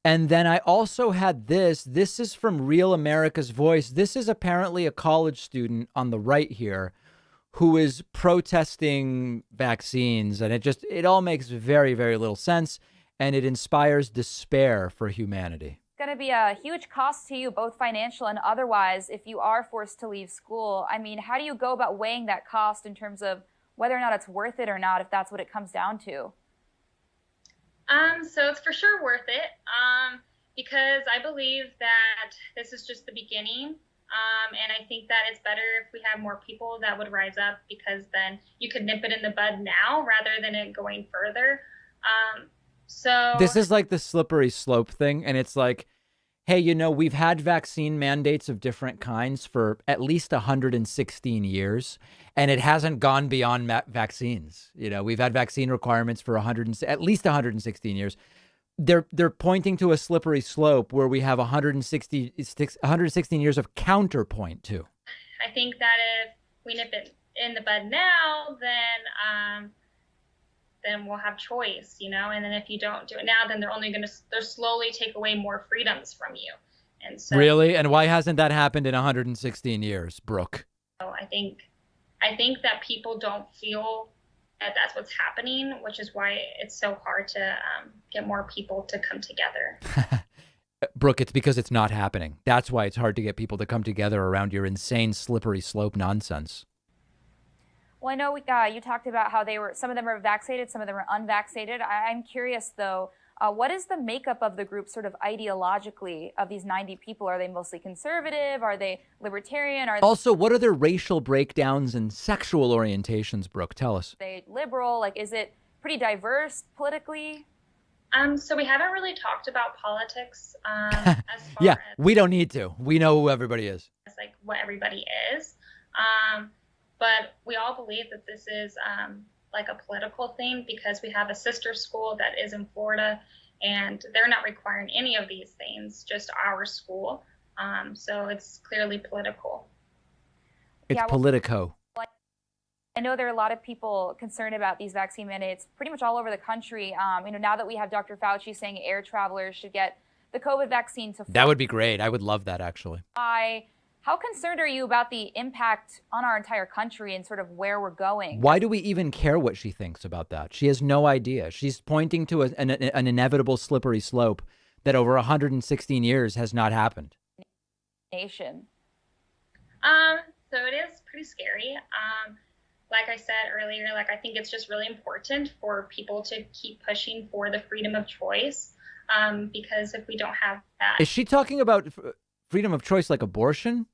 And then I also had this. This is from Real America's Voice. This is apparently a college student on the right here who is protesting vaccines. And it all makes very, very little sense. And it inspires despair for humanity. Going to be a huge cost to you, both financial and otherwise, if you are forced to leave school. I mean, how do you go about weighing that cost in terms of whether or not it's worth it or not, if that's what it comes down to? So it's for sure worth it, because I believe that this is just the beginning. And I think that it's better if we have more people that would rise up, because then you could nip it in the bud now rather than it going further. So this is like the slippery slope thing. And it's like, hey, we've had vaccine mandates of different kinds for at least 116 years, and it hasn't gone beyond vaccines. We've had vaccine requirements for at least 116 years. They're pointing to a slippery slope where we have 116 years of counterpoint to. I think that if we nip it in the bud now, then we'll have choice, and then if you don't do it now, then they're slowly take away more freedoms from you. And so really? And why hasn't that happened in 116 years, Brooke? I think that people don't feel that that's what's happening, which is why it's so hard to get more people to come together. Brooke, it's because it's not happening. That's why it's hard to get people to come together around your insane slippery slope nonsense. Well, I know you talked about how some of them are vaccinated, some of them are unvaccinated. I'm curious, though, what is the makeup of the group sort of ideologically of these 90 people? Are they mostly conservative? Are they libertarian? Also, what are their racial breakdowns and sexual orientations, Brooke? Tell us. Are they liberal? Like, is it pretty diverse politically? So we haven't really talked about politics as far yeah, as we don't need to. We know who everybody is. Like what everybody is. But we all believe that this is like a political thing, because we have a sister school that is in Florida, and they're not requiring any of these things, just our school. So it's clearly political. It's politico. I know there are a lot of people concerned about these vaccine mandates pretty much all over the country. Now that we have Dr. Fauci saying air travelers should get the COVID vaccine to fly. That would be great. I would love that, actually. How concerned are you about the impact on our entire country and sort of where we're going? Why do we even care what she thinks about that? She has no idea. She's pointing to an inevitable slippery slope that over 116 years has not happened. Nation. So it is pretty scary. Like I said earlier, I think it's just really important for people to keep pushing for the freedom of choice, because if we don't have that... Is she talking about freedom of choice like abortion?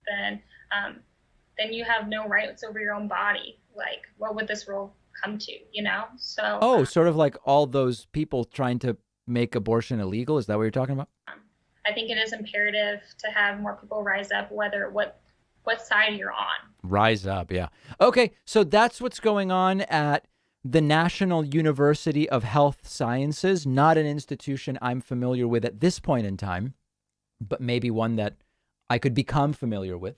Then you have no rights over your own body. Like, what would this world come to, So. Oh, sort of like all those people trying to make abortion illegal. Is that what you're talking about? I think it is imperative to have more people rise up, what side you're on. Rise up, yeah. Okay, so that's what's going on at the National University of Health Sciences, not an institution I'm familiar with at this point in time, but maybe one that I could become familiar with.